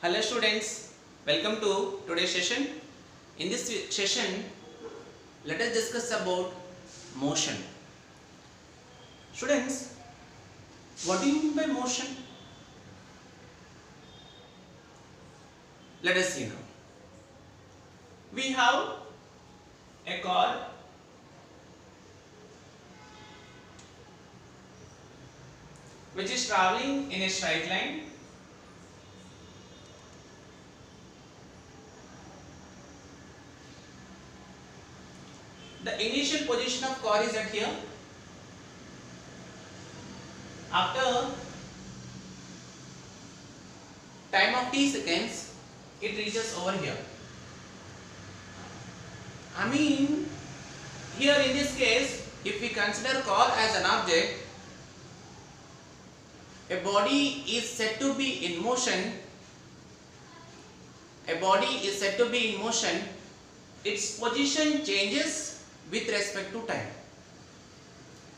Hello students, welcome to today's session. In this session, let us discuss about motion. Students, what do you mean by motion? Let us see now. We have a car which is traveling in a straight line. The initial position of car is at here. After time of t seconds, it reaches over here. I mean, here in this case, if we consider car as an object, a body is said to be in motion. A body is said to be in motion. Its position changes with respect to time.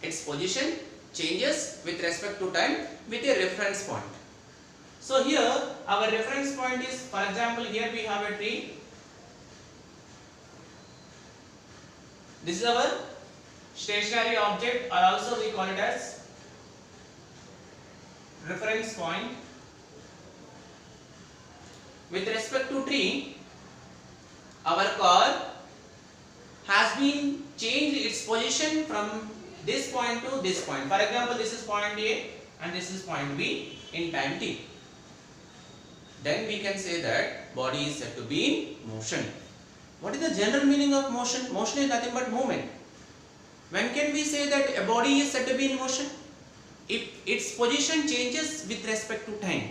Its position changes with respect to time with a reference point. So here our reference point is, for example, here we have a tree. This is our stationary object, or also we call it as reference point. With respect to tree, our car has been changed its position from this point to this point. For example, this is point A and this is point B in time t. Then we can say that body is said to be in motion. What is the general meaning of motion? Motion is nothing but movement. When can we say that a body is said to be in motion? If its position changes with respect to time,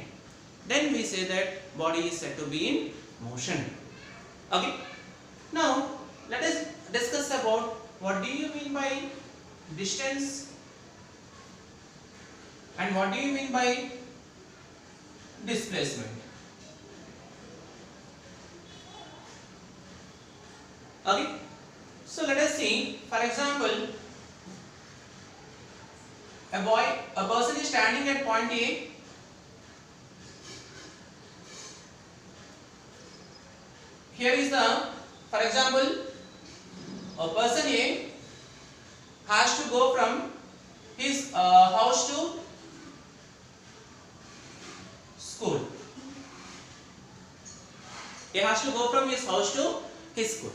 then we say that body is said to be in motion. Okay. Now let us discuss about what do you mean by distance and what do you mean by displacement. Okay. So let us see, for example, a person is standing at point A. Here is the, for example, a person A has to go from his house to school. He has to go from his house to his school.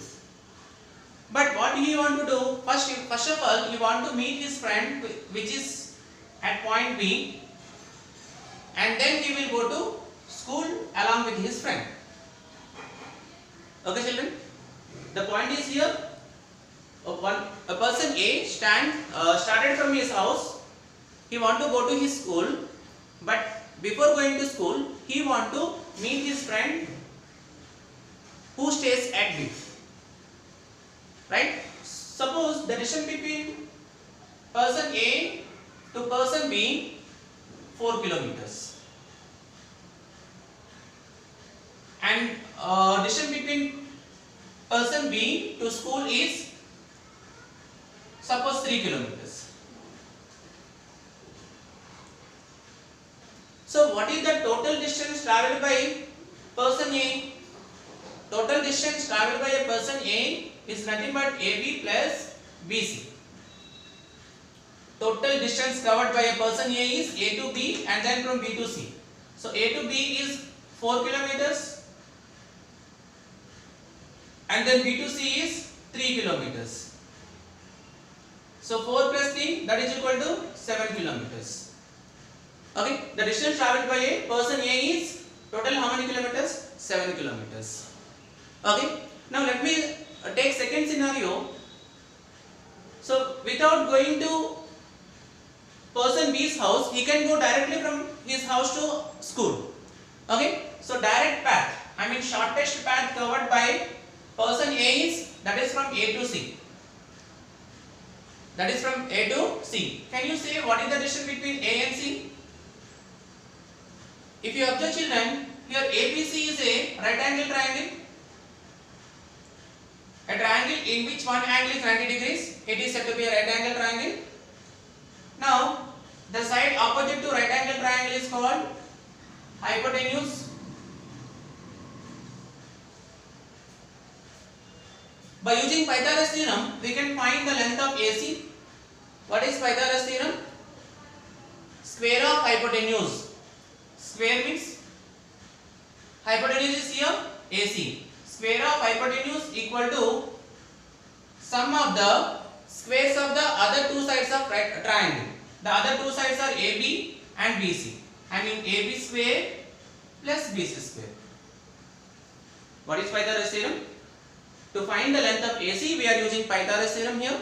But what do you want to do? First of all, you want to meet his friend which is at point B, and then he will go to school along with his friend. Okay, children? The point is here. A person A started from his house. He want to go to his school, but before going to school, he want to meet his friend who stays at B. Right? Suppose the distance between person A to person B 4 kilometers, and distance between person B to school is suppose 3 kilometers. So what is the total distance travelled by person A? Total distance travelled by a person A is nothing but AB plus BC. Total distance covered by a person A is A to B and then from B to C. So A to B is 4 kilometers and then B to C is 3 kilometers. So 4 plus 3, that is equal to 7 kilometers. Okay, the distance travelled by a person A is total how many kilometers? 7 kilometers. Okay, now let me take second scenario. So without going to person B's house, he can go directly from his house to school. Okay, so direct path, I mean shortest path covered by person A is, that is from A to C. That is from A to C. Can you say what is the distance between A and C? If you observe, children, here ABC is a right angle triangle. A triangle in which one angle is 90 degrees. It is said to be a right angle triangle. Now, the side opposite to right angle triangle is called hypotenuse. By using Pythagoras theorem, we can find the length of AC. What is Pythagoras theorem? Square of hypotenuse. Square means hypotenuse is here AC. Square of hypotenuse equal to sum of the squares of the other two sides of triangle. The other two sides are AB and BC. I mean AB square plus BC square. What is Pythagoras theorem? To find the length of AC, we are using Pythagoras theorem here.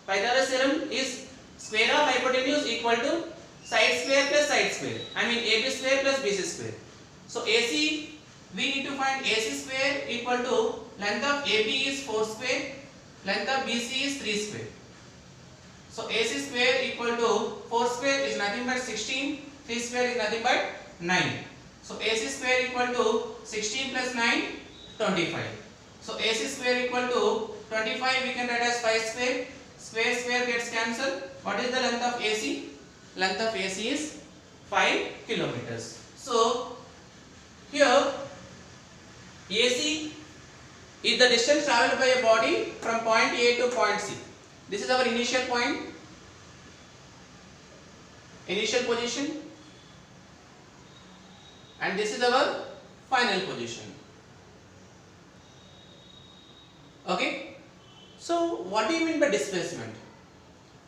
Pythagoras theorem is square of hypotenuse equal to side square plus side square. I mean AB square plus BC square. So AC, we need to find AC square equal to length of AB is 4 square, length of BC is 3 square. So AC square equal to 4 square is nothing but 16, 3 square is nothing but 9. So AC square equal to 16 plus 9, 25. So AC square equal to 25 we can write as 5 square. Square square gets cancelled. What is the length of AC? Length of AC is 5 kilometers. So here AC is the distance travelled by a body from point A to point C. This is our initial point, initial position, and this is our final position. Okay, so what do you mean by displacement?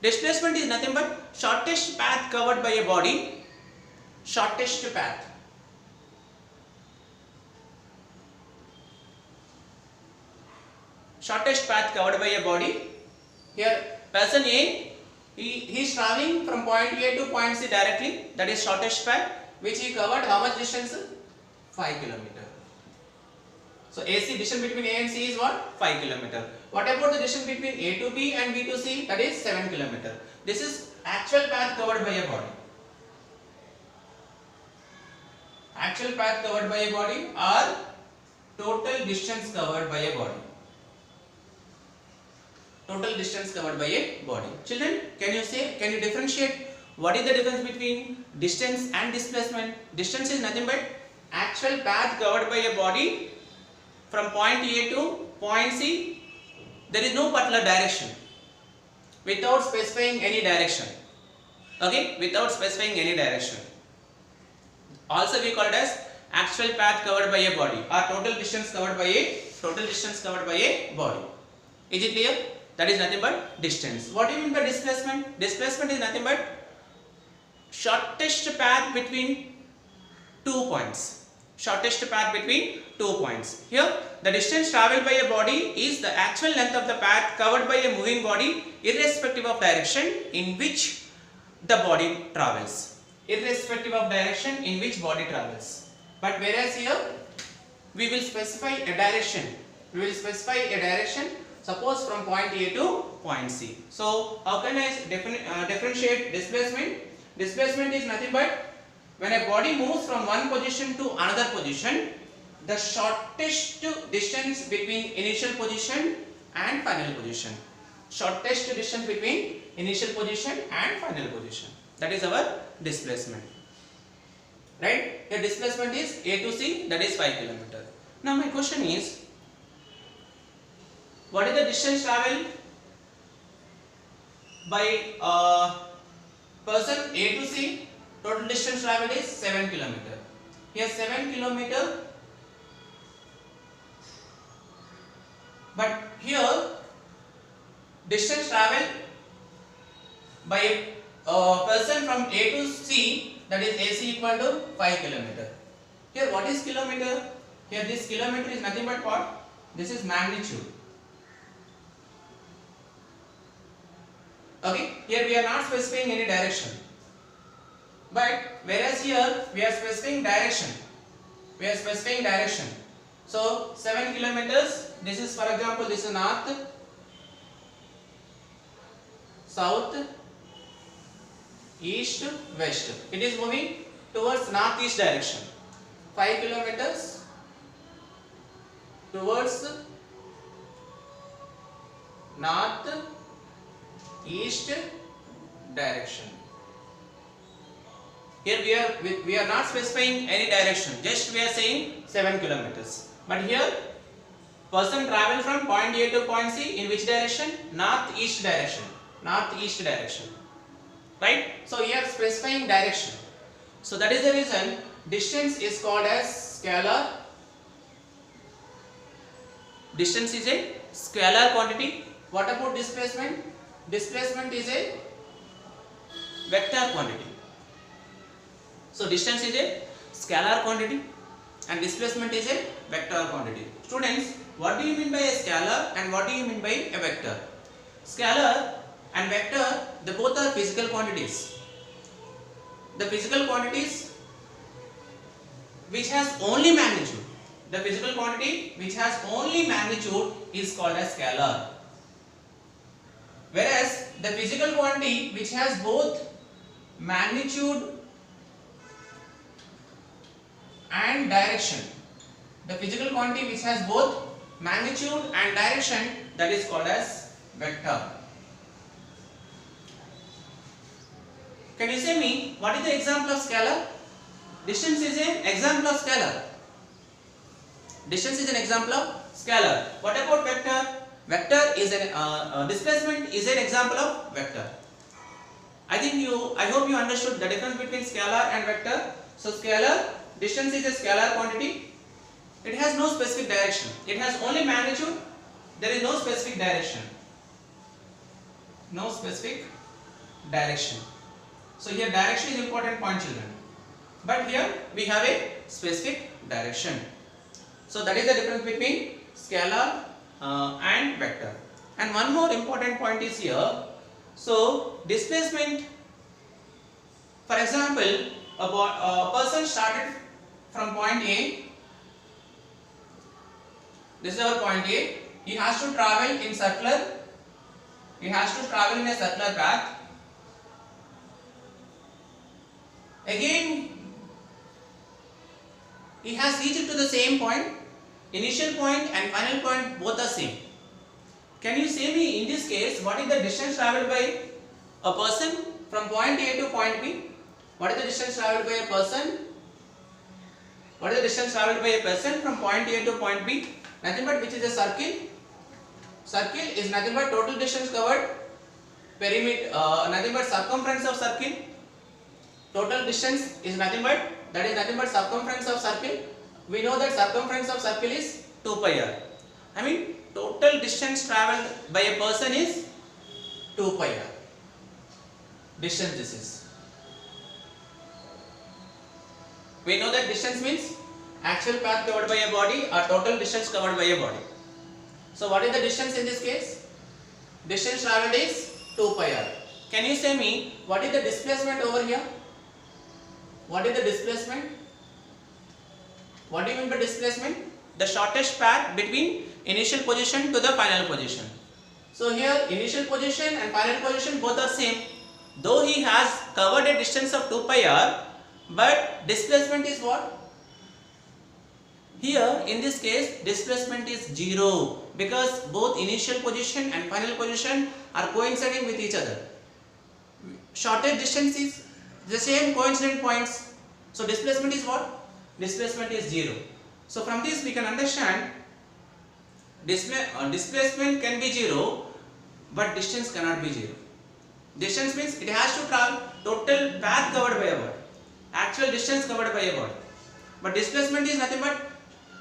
Displacement is nothing but shortest path covered by a body, shortest path. Shortest path covered by a body. Here person A, he is travelling from point A to point C directly, that is shortest path, which he covered how much distance? 5 km. So AC distance between A and C is what? 5 km. What about the distance between A to B and B to C? That is 7 km. This is actual path covered by a body. Actual path covered by a body or total distance covered by a body. Total distance covered by a body. Children, can you differentiate what is the difference between distance and displacement? Distance is nothing but actual path covered by a body from point A to point C. There is no particular direction without specifying any direction. Okay, without specifying any direction. Also we call it as actual path covered by a body or total distance covered by a body. Is it clear? That is nothing but distance. What do you mean by displacement? Displacement is nothing but shortest path between 2 points. Shortest path between 2 points. Here the distance travelled by a body is the actual length of the path covered by a moving body irrespective of direction in which the body travels. Irrespective of direction in which body travels. But whereas here we will specify a direction. Suppose from point A to point C. So how can I differentiate displacement? Displacement is nothing but when a body moves from one position to another position, the shortest distance between initial position and final position. Shortest distance between initial position and final position. That is our displacement. Right? The displacement is A to C, that is 5 km. Now my question is, what is the distance travelled by person A to C? Total distance travelled is 7 km. Here 7 km, but here distance travelled by a person from A to C, that is AC equal to 5 km. Here what is kilometer? Here this kilometer is nothing but what? This is magnitude. Okay, here we are not specifying any direction, but whereas here we are specifying direction. So 7 kilometers, this is, for example, this is north, south, east, west. It is moving towards northeast direction. 5 kilometers towards north east direction. Here we are not specifying any direction, just we are saying 7 kilometers. But here Person travel from point A to point C in which direction? Northeast direction. Northeast direction. Right? So here specifying direction. So that is the reason distance is called as scalar. Distance is a scalar quantity. What about displacement? Displacement is a vector quantity. So distance is a scalar quantity and displacement is a vector quantity. Students, what do you mean by a scalar and what do you mean by a vector? Scalar and vector, they both are physical quantities. The physical quantities which has only magnitude. The physical quantity which has only magnitude is called as scalar. Whereas the physical quantity which has both magnitude and direction. The physical quantity which has both magnitude and direction, that is called as vector. Can you say me what is the example of scalar? Distance is an example of scalar. Distance is an example of scalar. What about vector? Vector is an displacement is an example of vector. I hope you understood the difference between scalar and vector. So scalar, distance is a scalar quantity. It has no specific direction. It has only magnitude. There is no specific direction. No specific direction. So here direction is important point, children. But here we have a specific direction. So that is the difference between scalar and vector. And one more important point is here. So displacement, for example, a person started from point A. This is our point A. He has to travel in circular. He has to travel in a circular path. Again, he has reached to the same point. Initial point and final point both are same. Can you say me in this case what is the distance travelled by a person from point A to point B? What is the distance travelled by a person? What is the distance travelled by a person from point A to point B? Nothing but which is a circle. Circle is nothing but total distance covered. Perimeter, nothing but circumference of circle. Total distance is nothing but circumference of circle. We know that circumference of circle is 2 pi r. I mean total distance travelled by a person is 2 pi r. Distance this is. We know that distance means actual path covered by a body or total distance covered by a body. So what is the distance in this case? Distance travelled is 2 pi r. Can you say me what is the displacement over here? What is the displacement? What do you mean by displacement? The shortest path between initial position to the final position. So here initial position and final position both are same. Though he has covered a distance of 2 pi r, but displacement is what? Here in this case displacement is 0 because both initial position and final position are coinciding with each other. Shortest distance is the same coincident points. So displacement is what? Displacement is 0. So from this we can understand displacement can be 0 but distance cannot be 0. Distance means it has to travel total path covered by a body, actual distance covered by a body. But displacement is nothing but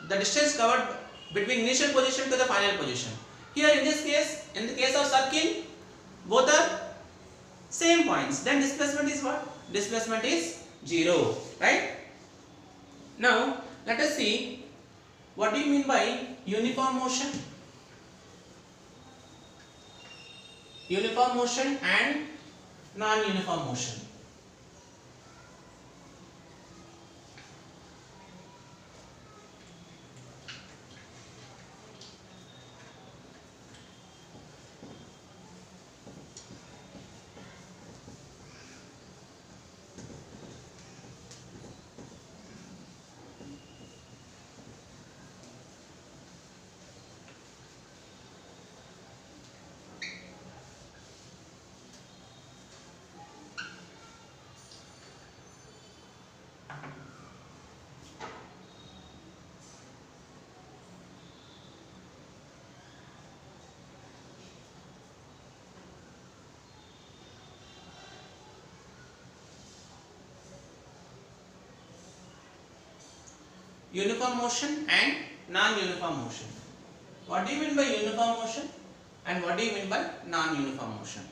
the distance covered between initial position to the final position. Here in this case, in the case of circle, both are same points. Then displacement is what? Displacement is 0, right? Now let us see what do you mean by uniform motion? Uniform motion and non-uniform motion. uniform motion and non-uniform motion. What do you mean by uniform motion and what do you mean by non-uniform motion?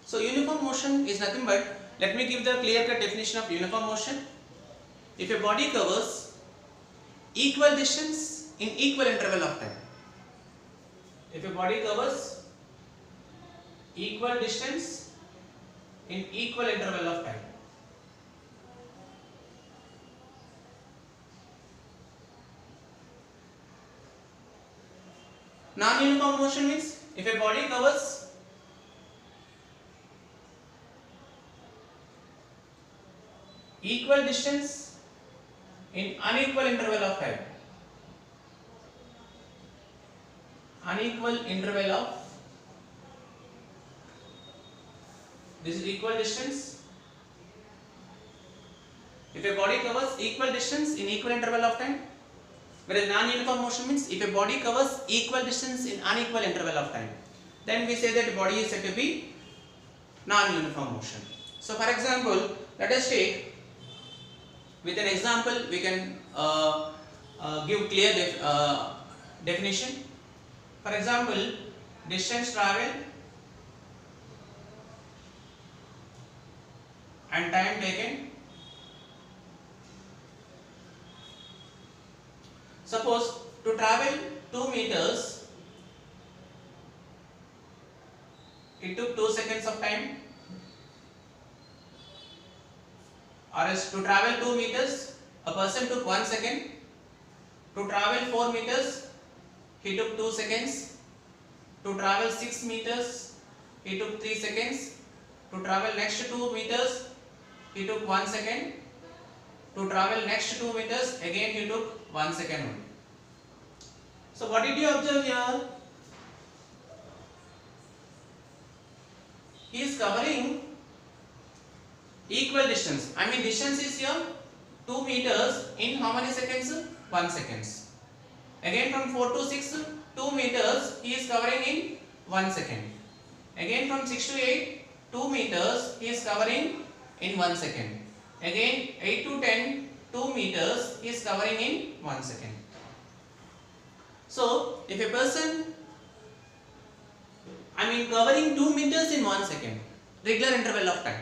So uniform motion is nothing but, let me give the clear-cut definition of uniform motion. If a body covers equal distance in equal interval of time. If a body covers equal distance in equal interval of time. Non-uniform motion means if a body covers equal distance in unequal interval of time. Unequal interval of, this is equal distance. If a body covers equal distance in equal interval of time, whereas non-uniform motion means if a body covers equal distance in unequal interval of time, then we say that the body is said to be non-uniform motion. So for example, let us take, with an example we can give clear definition. For example, distance travel and time taken. Suppose to travel 2 meters, it took 2 seconds of time, or else to travel 2 meters, a person took 1 second. To travel 4 meters, he took 2 seconds. To travel 6 meters, he took 3 seconds. To travel next 2 meters, he took 1 second. To travel next 2 meters, again he took 1 second only. So what did you observe here? He is covering equal distance. I mean distance is here 2 meters in how many seconds? 1 seconds. Again from 4 to 6, 2 meters he is covering in 1 second. Again from 6 to 8, 2 meters he is covering in 1 second. Again 8 to 10, 2 meters he is covering in 1 second. So if a person, covering 2 meters in 1 second, regular interval of time.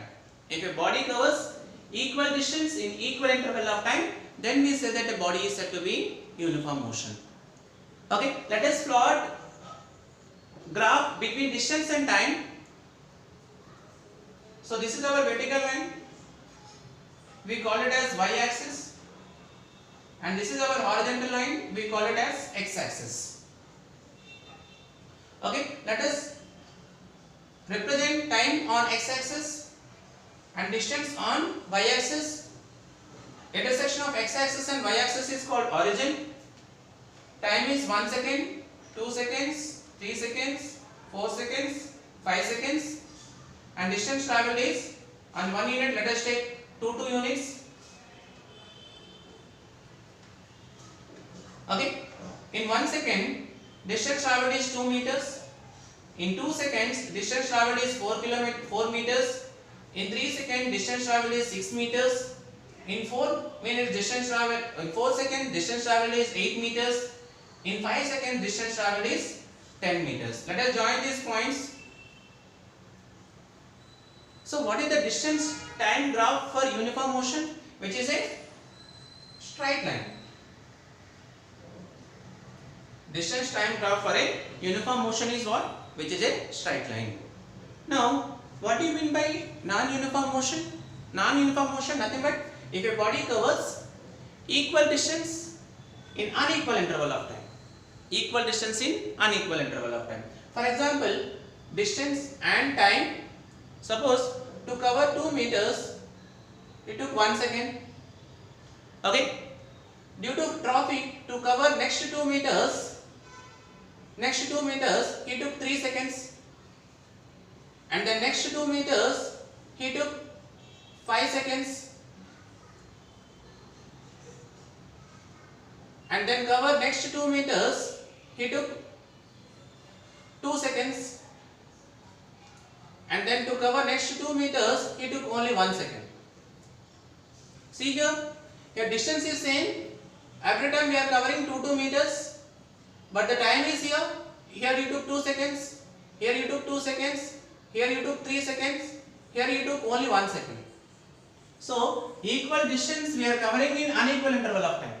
If a body covers equal distance in equal interval of time, then we say that the body is said to be uniform motion. Okay, let us plot graph between distance and time. So this is our vertical line. We call it as y-axis, and this is our horizontal line. We call it as x-axis. Okay, let us represent time on x-axis and distance on y-axis. Intersection of x-axis and y-axis is called origin. Time is 1 second, 2 seconds, 3 seconds, 4 seconds, 5 seconds, and distance travelled is, on 1 unit let us take 2 units. Okay, in 1 second distance travelled is 2 meters. In 2 seconds distance travelled is 4 meters. In 3 seconds distance travelled is 6 meters. In 4 minutes distance travelled, in 4 seconds distance travelled is 8 meters. In 5 seconds distance travelled is 10 meters. Let us join these points. So what is the distance time graph for uniform motion, which is a straight line? Distance time graph for a uniform motion is what? Which is a straight line. Now, what do you mean by non-uniform motion? Non-uniform motion nothing but if a body covers equal distance in unequal interval of time. Equal distance in unequal interval of time. For example, distance and time. Suppose to cover 2 meters, it took 1 second. Okay. Due to traffic, to cover next 2 meters, he took 3 seconds. And the next 2 meters, he took 5 seconds. And then cover next 2 meters, he took 2 seconds. And then to cover next 2 meters, he took only 1 second. See here, your distance is same Every time we are covering 2 meters, but the time is here. Here you took 2 seconds, here you took 2 seconds, here you took 3 seconds, here you took only 1 second. So equal distance we are covering in unequal interval of time.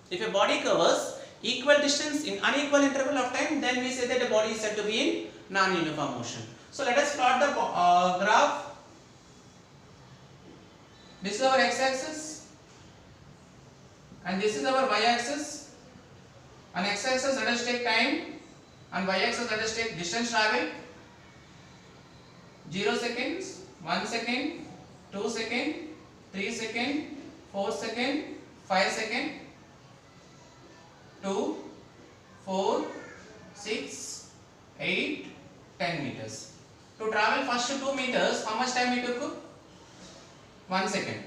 If a body covers equal distance in unequal interval of time, then we say that the body is said to be in non-uniform motion. So let us plot the graph. This is our x-axis and this is our y-axis. On x-axis let us take time, on y-axis let us take distance travel. 0 seconds, 1 second, 2 second, 3 second, 4 second, 5 second, 2, 4, 6, 8, 10 meters. To travel first 2 meters, how much time it took? 1 second.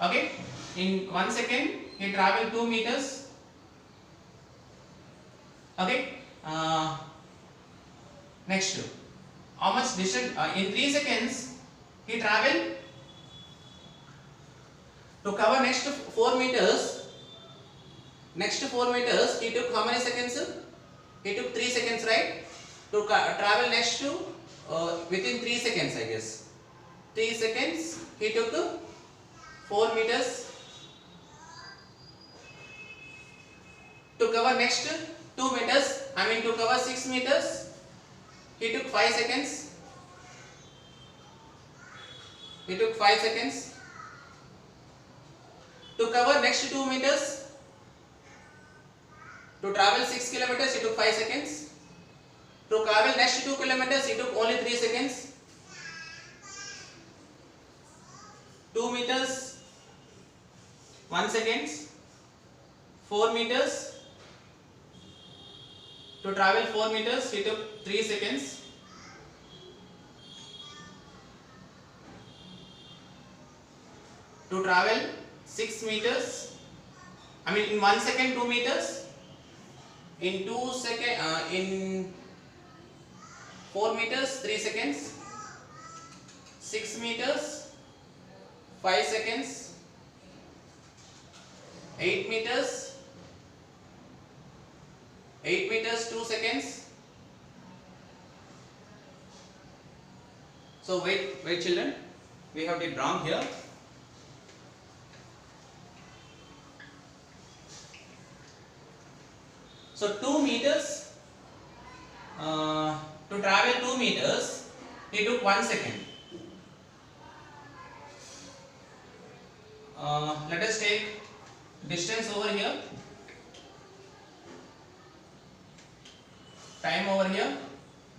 Okay, in 1 second he traveled 2 meters. Okay, next, how much distance? In 3 seconds he traveled to cover next 4 meters. Next 4 meters he took how many seconds? He took 3 seconds, right? To travel next to within 3 seconds, I guess. 3 seconds he took 4 meters. To cover next 2 meters, I mean to cover 6 meters, he took 5 seconds. He took 5 seconds. To cover next 2 meters, to travel 6 kilometers, he took 5 seconds. To travel next 2 kilometers, he took only 3 seconds. 2 meters, 1 second. 4 meters. To travel 4 meters, he took 3 seconds. To travel 6 meters, I mean in 1 second 2 meters. In 2 seconds, in 4 meters 3 seconds. 6 meters 5 seconds. 8 meters 2 seconds. So wait children, we have it wrong here. So 2 meters, to travel 2 meters, he took 1 second. Let us take distance over here, time over here.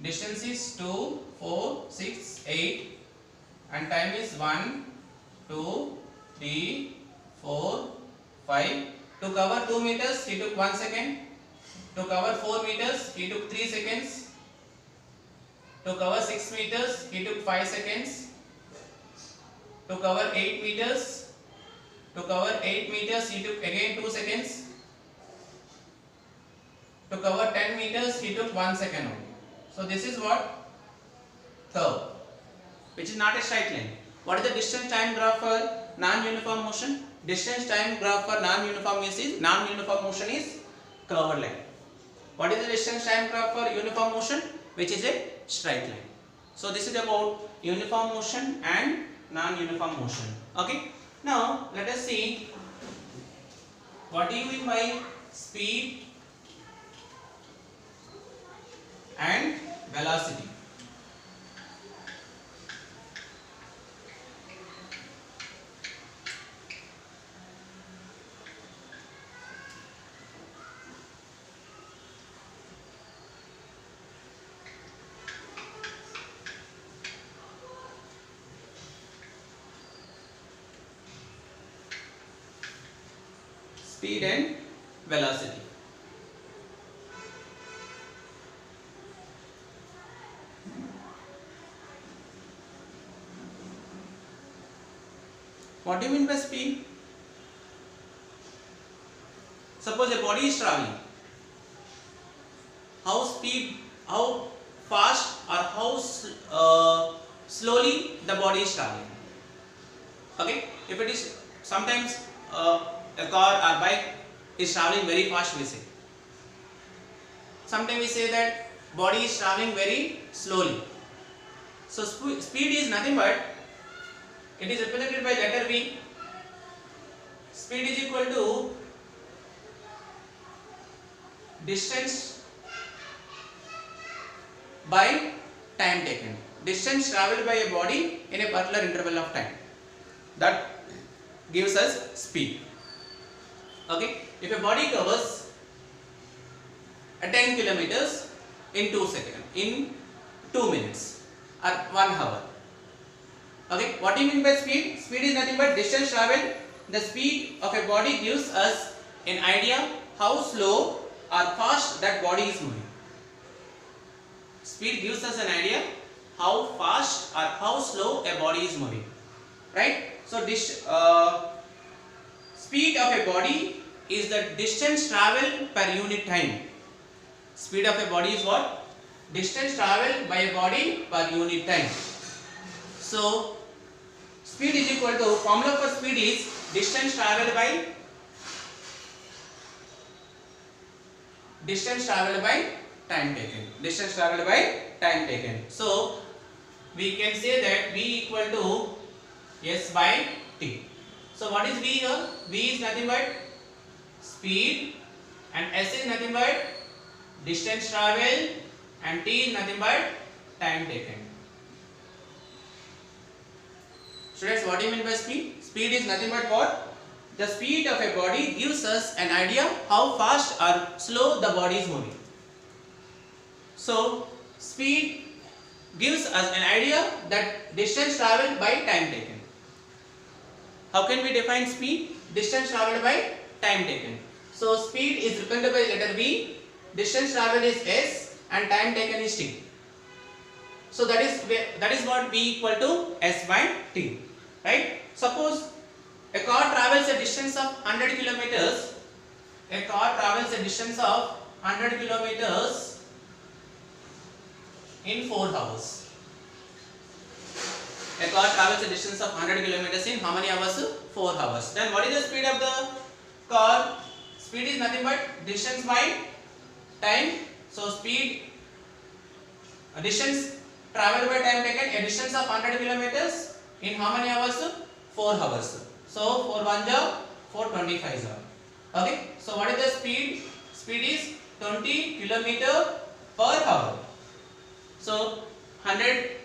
Distance is 2, 4, 6, 8 and time is 1, 2, 3, 4, 5. To cover 2 meters, he took 1 second. To cover 4 meters, he took 3 seconds. To cover 6 meters, he took 5 seconds. To cover 8 meters, he took again 2 seconds. To cover 10 meters, he took 1 second only. So this is what? Curve, which is not a straight line. What is the distance time graph for non-uniform motion? Distance time graph for non-uniform motion is curved line. What is the distance time graph for uniform motion? Which is a straight line. So this is about uniform motion and non-uniform motion. Okay. Now let us see what do you mean by speed and velocity. Speed and velocity. What do you mean by speed? Suppose a body is traveling. How fast or how slowly the body is traveling. Okay, if it is sometimes a car or bike is traveling very fast, we say. Sometimes we say that body is traveling very slowly. So speed is nothing but, it is represented by letter V. Speed is equal to distance by time taken. Distance traveled by a body in a particular interval of time. That gives us speed. Okay, if a body covers 10 kilometers in 2 seconds, in 2 minutes or 1 hour. Okay, what do you mean by speed? Speed is nothing but distance traveled. The speed of a body gives us an idea how slow or fast that body is moving. Speed gives us an idea how fast or how slow a body is moving, right? So this speed of a body is the distance traveled per unit time. Speed of a body is what? Distance traveled by a body per unit time. So speed is equal to, formula for speed is distance traveled by time taken. Distance traveled by time taken. So we can say that V equal to S by T. So what is V here? V is nothing but speed and S is nothing but distance traveled and T is nothing but time taken. Students, what do you mean by speed? Speed is nothing but what? The speed of a body gives us an idea how fast or slow the body is moving. So speed gives us an idea that distance traveled by time taken. How can we define speed? Distance traveled by time taken. So speed is represented by letter V, distance traveled is S and time taken is T. So that is what V equal to S by T, right? Suppose a car travels a distance of 100 kilometers. A car travels a distance of 100 kilometers in 4 hours. A car travels a distance of 100 kilometers in how many hours? 4 hours. Then what is the speed of the car? Speed is nothing but distance by time. So speed, distance traveled by time taken, a distance of 100 kilometers in how many hours? 4 hours. So 4 1 ja 4 25 ja. Okay. So what is the speed? Speed is 20 kilometer per hour. So 100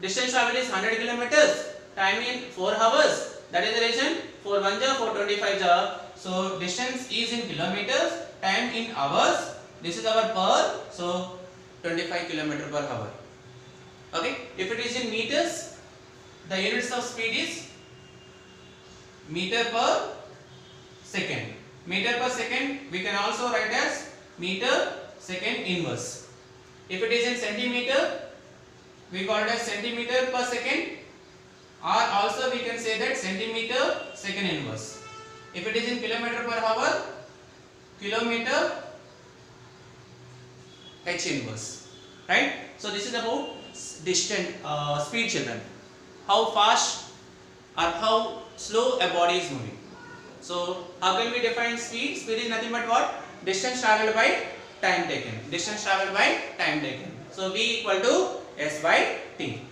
distance traveled is 100 kilometers. Time in 4 hours. That is the reason 4 1 ja 4 25 ja. So distance is in kilometers. Time in hours. This is our per. So 25 kilometer per hour. Okay. If it is in meters, the units of speed is meter per second. Meter per second we can also write as meter second inverse. If it is in centimeter, we call it as centimeter per second, or also we can say that centimeter second inverse. If it is in kilometer per hour, kilometer h inverse, right? So this is about distance, speed, children. How fast or how slow a body is moving. So how can we define speed? Speed is nothing but what? Distance traveled by time taken. Distance traveled by time taken. So V equal to S by T.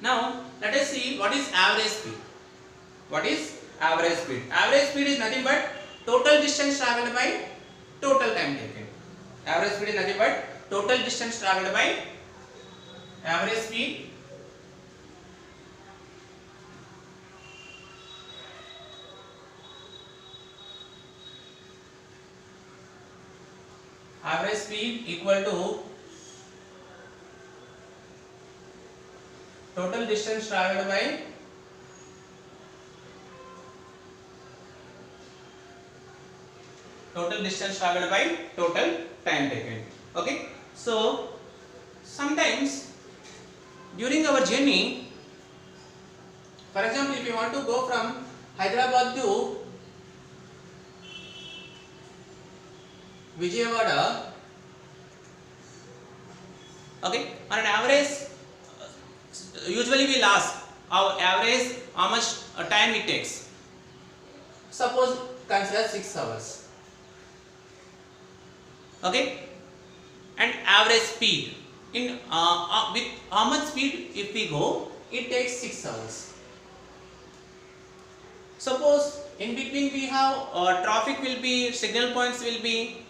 Now let us see what is average speed. What is average speed? Average speed is nothing but total distance traveled by total time taken. Average speed is nothing but total distance traveled by average speed equal to total distance traveled by total time taken. Okay. So sometimes during our journey, for example, if you want to go from Hyderabad to Vijayawada, okay, on an average, usually we ask our average how much time it takes. Suppose consider 6 hours. Okay, and average speed in with how much speed if we go, it takes 6 hours. Suppose in between we have traffic will be, signal points will be,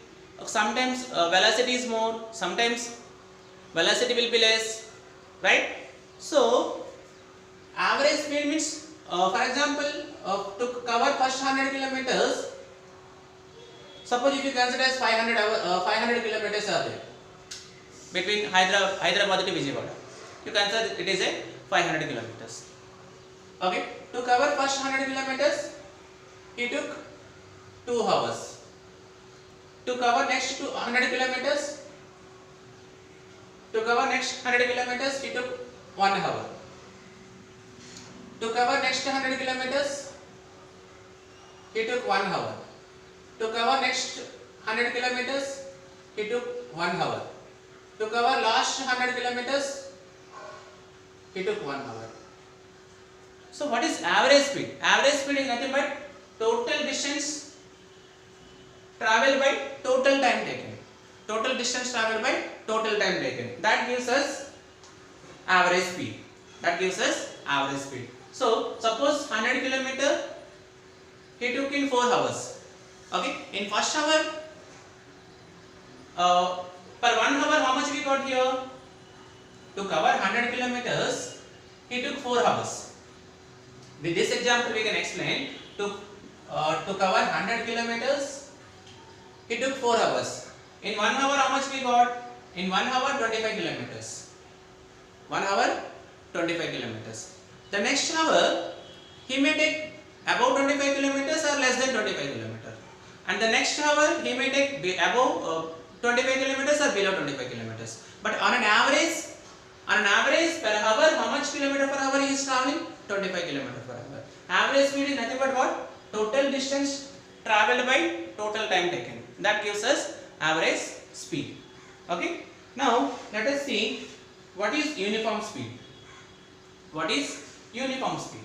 sometimes velocity is more, sometimes velocity will be less, right? So average speed means, for example, to cover first 100 kilometers, suppose if you consider as 500 kilometers are there between Hyderabad to Vijayawada, you consider it is a 500 kilometers. Okay, to cover first 100 kilometers, he took 2 hours. To cover next 100 kilometers, he took 1 hour. To cover next 100 kilometers, he took 1 hour. To cover next 100 kilometers, he took 1 hour. To cover last 100 kilometers, he took 1 hour. So what is average speed? Average speed is nothing but total distance traveled by total time taken. Total distance traveled by total time taken. That gives us average speed. So suppose 100 kilometer he took in 4 hours. Okay, in first hour, per 1 hour how much we got here? To cover 100 kilometers, he took 4 hours. With this example we can explain, to cover 100 kilometers, he took 4 hours. In 1 hour how much we got? In 1 hour 25 kilometers. 1 hour 25 kilometers. The next hour he may take above 25 kilometers or less than 25 kilometers. And the next hour he may take above 25 kilometers or below 25 kilometers. But on an average per hour, how much kilometer per hour he is traveling? 25 kilometer per hour. Average speed is nothing but what? Total distance traveled by total time taken. That gives us average speed. Okay. Now let us see what is uniform speed. What is uniform speed?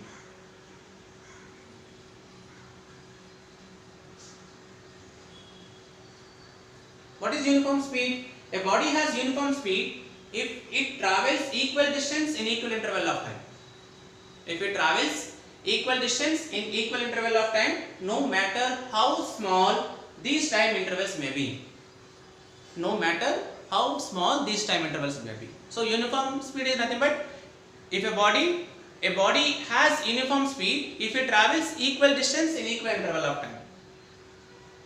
What is uniform speed? A body has uniform speed if it travels equal distance in equal interval of time. If it travels equal distance in equal interval of time, no matter how small these time intervals may be. No matter how small these time intervals may be. So uniform speed is nothing but, if a body has uniform speed if it travels equal distance in equal interval of time.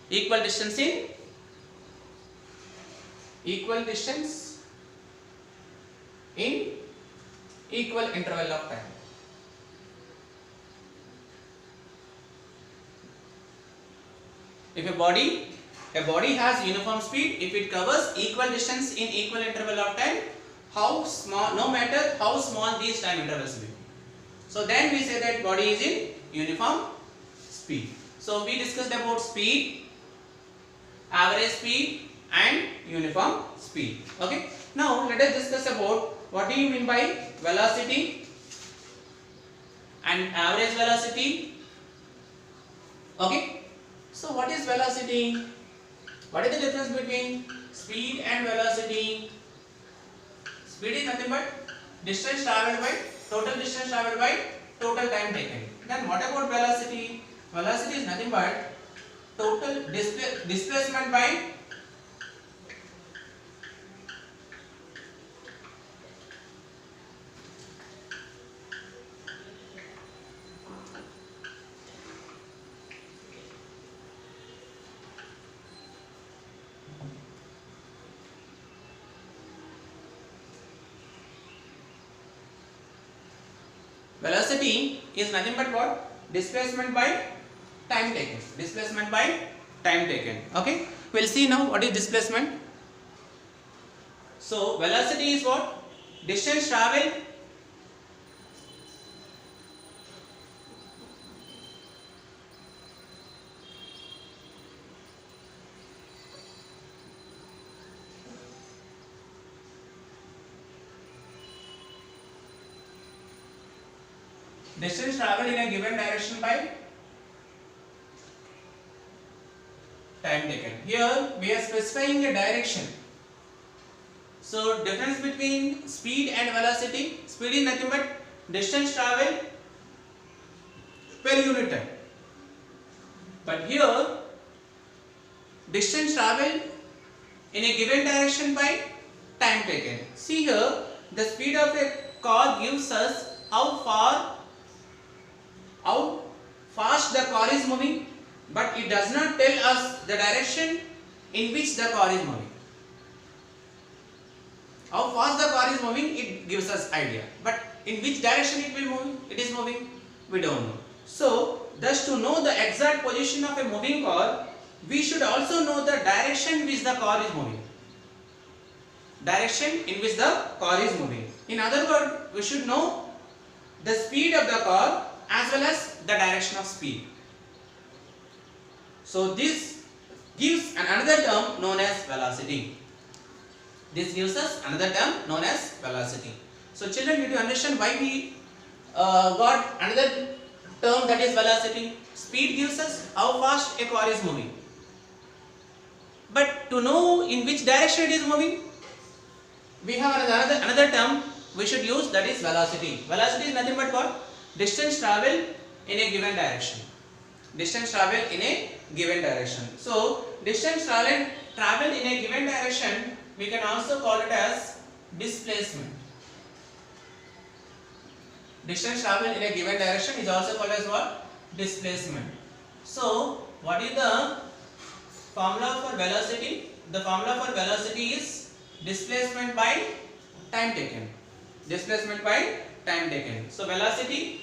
Equal distance in equal interval of time. If a body has uniform speed if it covers equal distance in equal interval of time, how small, no matter how small these time intervals may be. So then we say that body is in uniform speed. So we discussed about speed, average speed and uniform speed. Okay. Now let us discuss about what do you mean by velocity and average velocity. Okay. So what is velocity? What is the difference between speed and velocity? Speed is nothing but distance traveled by total distance traveled by total time taken. Then what about velocity? Velocity is nothing but total displacement by velocity is nothing but what? Displacement by time taken. Displacement by time taken. Okay. We'll see now what is displacement. So velocity is what? Distance traveled in a given direction by time taken. Here we are specifying a direction. So difference between speed and velocity. Speed is nothing but distance travel per unit time. But here distance travel in a given direction by time taken. See here, the speed of a car gives us how fast the car is moving, but it does not tell us the direction in which the car is moving. How fast the car is moving, it gives us idea, but in which direction it is moving, we don't know. So thus, to know the exact position of a moving car, we should also know the direction which the car is moving. Direction in which the car is moving. In other words, we should know the speed of the car as well as the direction of speed. So this gives another term known as velocity. This gives us another term known as velocity. So children, need to understand why we got another term, that is velocity. Speed gives us how fast a car is moving. But to know in which direction it is moving, we have another term we should use, that is velocity. Velocity is nothing but what? Distance travel in a given direction. Distance travel in a given direction. So distance travel in a given direction, we can also call it as displacement. Distance travel in a given direction is also called as what? Displacement. So what is the formula for velocity? The formula for velocity is displacement by time taken. Displacement by time taken. So velocity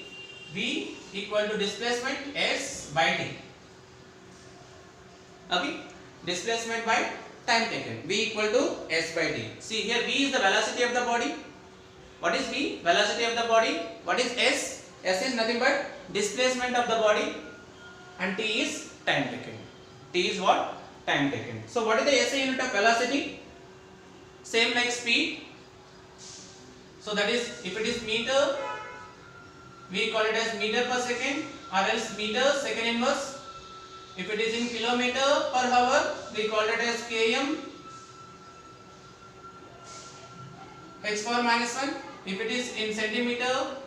V equal to displacement S by T. Okay. Displacement by time taken. V equal to S by T. See here, V is the velocity of the body. What is V? Velocity of the body. What is S? S is nothing but displacement of the body, and T is time taken. T is what? Time taken. So what is the SI unit of velocity? Same like speed. So that is, if it is meter, we call it as meter per second, or else meter second inverse. If it is in kilometer per hour, we call it as km h power minus 1. If it is in centimeter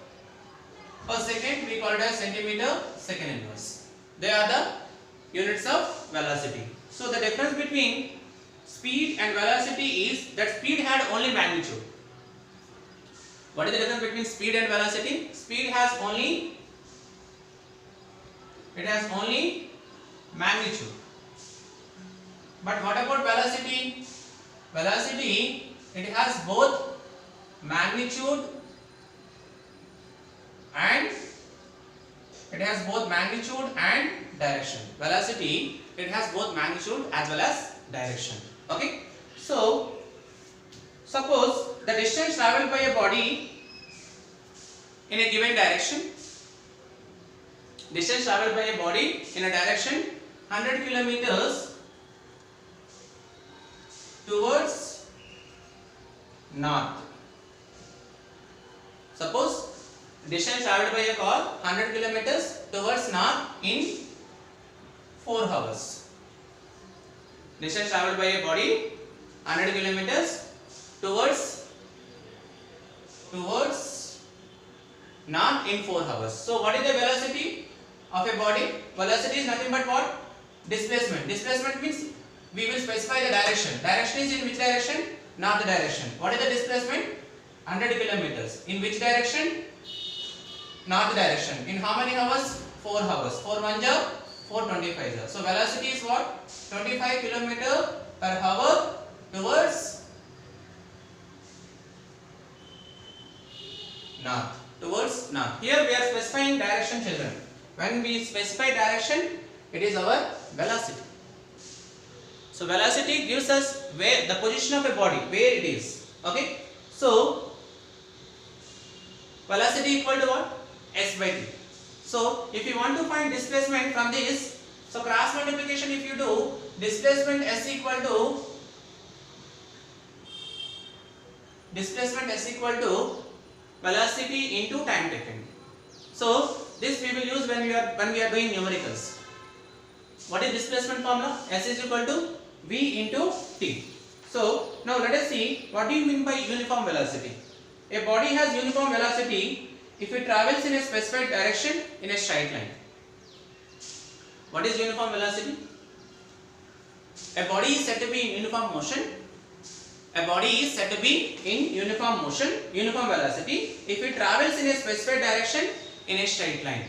per second, we call it as centimeter second inverse. They are the units of velocity. So the difference between speed and velocity is that speed had only magnitude. What is the difference between speed and velocity? Speed has only magnitude. But what about velocity? Velocity, it has both magnitude and direction. Velocity, it has both magnitude as well as direction. Okay. So suppose the distance travelled by a body in a given direction. Distance travelled by a body in a direction 100 kilometers towards north. Suppose distance travelled by a car 100 kilometers towards north in 4 hours. Distance travelled by a body 100 kilometers towards north in 4 hours. So what is the velocity of a body? Velocity is nothing but what? Displacement. Displacement means we will specify the direction. Direction is in which direction? North direction. What is the displacement? 100 kilometers. In which direction? North direction. In how many hours? 4 hours. 4 1 ja 425 ja. So velocity is what? 25 km per hour towards north. Towards north. Here we are specifying direction, children. When we specify direction, it is our velocity. So velocity gives us where the position of a body, where it is. Okay. So velocity equal to what? S by T. So if you want to find displacement from this, so cross multiplication if you do, displacement S equal to velocity into time taken. So this we will use when we are doing numericals. What is displacement formula? S is equal to V into T. So now let us see what do you mean by uniform velocity. A body has uniform velocity if it travels in a specified direction in a straight line. What is uniform velocity? A body is said to be in uniform motion. A body is said to be in uniform motion, uniform velocity, if it travels in a specified direction in a straight line.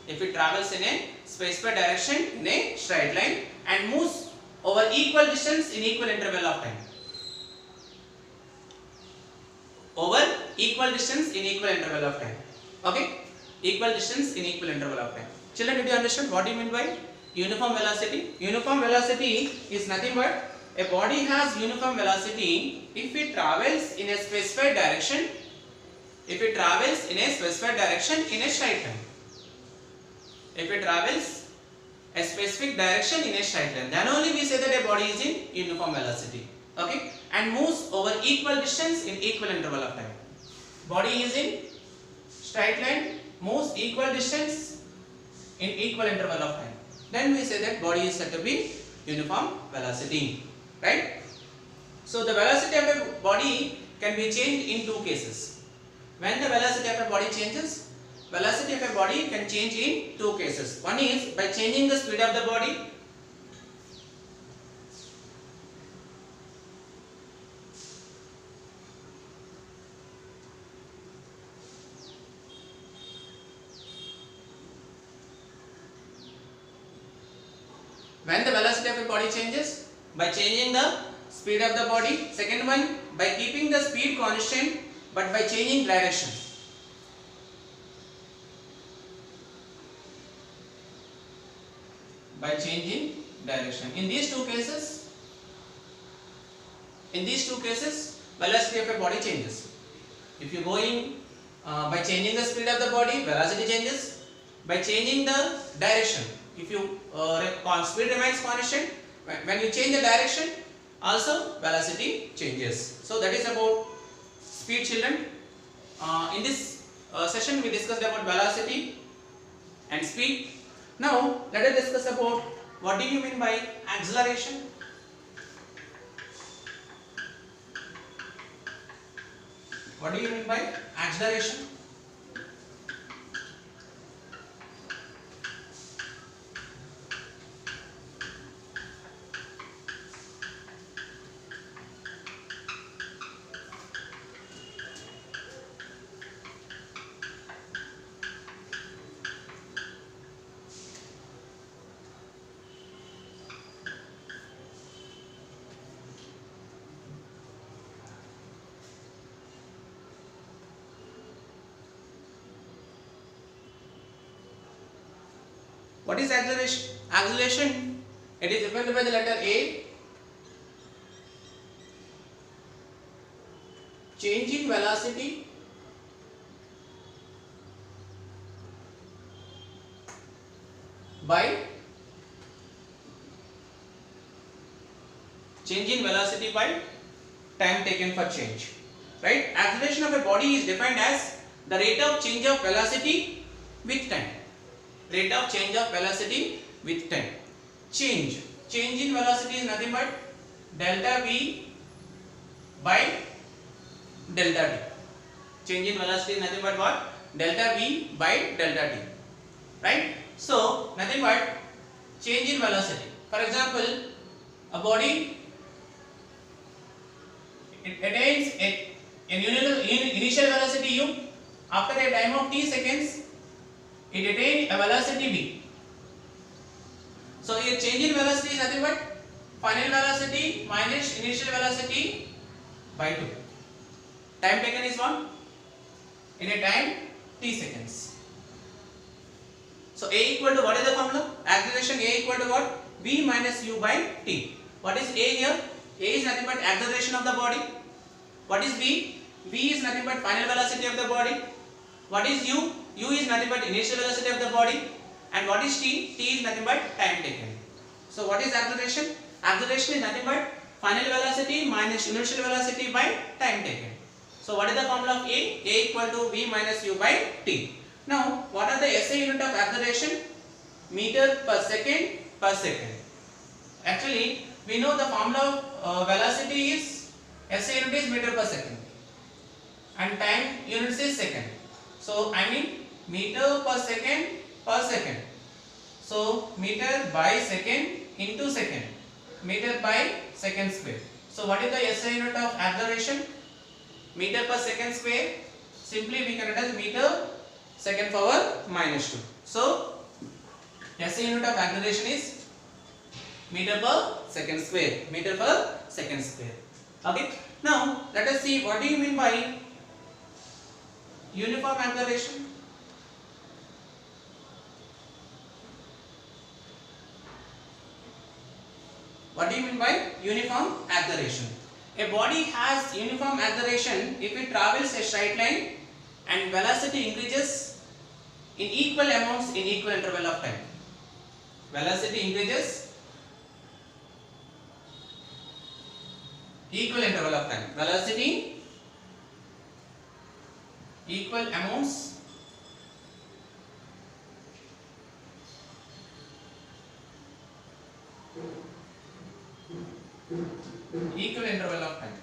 If it travels in a specified direction in a straight line and moves over equal distance in equal interval of time. Over equal distance in equal interval of time. Okay? Equal distance in equal interval of time. Children, did you understand what do you mean by uniform velocity? Uniform velocity is nothing but a body has uniform velocity if it travels in a specified direction. If it travels in a specified direction in a straight line. If it travels a specific direction in a straight line, then only we say that a body is in uniform velocity. Okay? And moves over equal distance in equal interval of time. Body is in straight line, moves equal distance in equal interval of time. Then we say that body is said to be uniform velocity. Right? So the velocity of a body can be changed in two cases. When the velocity of a body changes, velocity of a body can change in two cases. One is by changing the speed of the body. When the velocity of a body changes, by changing the speed of the body. Second one, by keeping the speed constant but by changing direction. By changing direction. In these two cases, velocity of a body changes. If you go in by changing the speed of the body, velocity changes. By changing the direction, if you speed remains constant, when you change the direction, also velocity changes. So that is about speed, children. In this session we discussed about velocity and speed. Now let us discuss about what do you mean by acceleration. What do you mean by acceleration? What is acceleration? Acceleration, it is represented by the letter A. Change in velocity by time taken for change. Right? Acceleration of a body is defined as the rate of change of velocity with time. Rate of change of velocity with time. Change in velocity is nothing but delta V by delta t. Change in velocity is nothing but what? Delta V by delta t. Right? So nothing but change in velocity. For example, a body it attains an initial velocity u. After a time of t seconds, it attains a velocity v. So here change in velocity is nothing but final velocity minus initial velocity by 2. Time taken is 1 in a time t seconds. So A equal to, what is the formula? Acceleration A equal to what? V minus u by t. What is A here? A is nothing but acceleration of the body. What is V? V is nothing but final velocity of the body. What is u? U is nothing but initial velocity of the body. And what is t? T is nothing but time taken. So what is acceleration? Acceleration is nothing but final velocity minus initial velocity by time taken. So what is the formula of A? A equal to V minus u by t. Now what are the SI unit of acceleration? Meter per second per second. Actually, we know the formula of velocity is SI unit is meter per second and time units is second. So I mean meter per second. So meter by second into second, meter by second square. So what is the SI unit of acceleration? Meter per second square. Simply we can write as meter second power minus 2. So SI unit of acceleration is meter per second square. Meter per second square. Okay. Now let us see what do you mean by uniform acceleration. What do you mean by uniform acceleration? A body has uniform acceleration if it travels a straight line and velocity increases in equal amounts in equal interval of time. Velocity increases equal interval of time. Velocity equal amounts equal interval of time.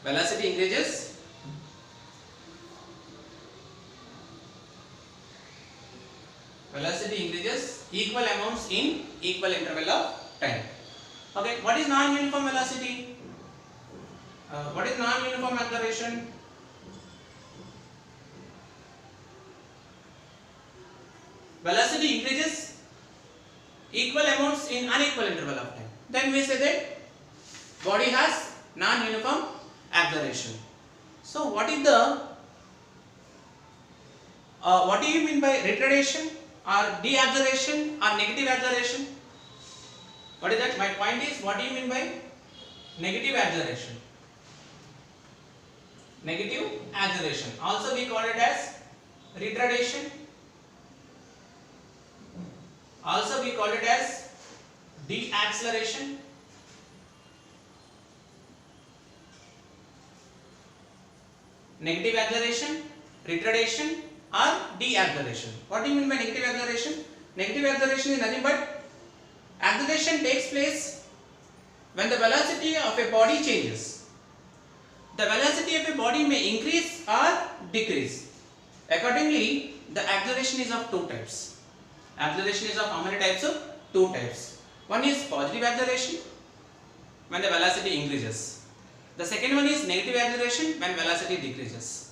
Velocity increases equal amounts in equal interval of time. Okay, what is non-uniform velocity? What is non-uniform acceleration? Velocity increases equal amounts in unequal interval of time. Then we say that body has non-uniform acceleration. So what is the what do you mean by retardation or deacceleration or negative acceleration? What is that? My point is, what do you mean by negative acceleration? Negative acceleration. Also we call it as retardation. Also we call it as deacceleration. Negative acceleration, retardation or deacceleration. What do you mean by negative acceleration? Negative acceleration is nothing but acceleration takes place when the velocity of a body changes. The velocity of a body may increase or decrease. Accordingly, the acceleration is of two types. Acceleration is of how many types? Of two types. One is positive acceleration when the velocity increases. The second one is negative acceleration when velocity decreases.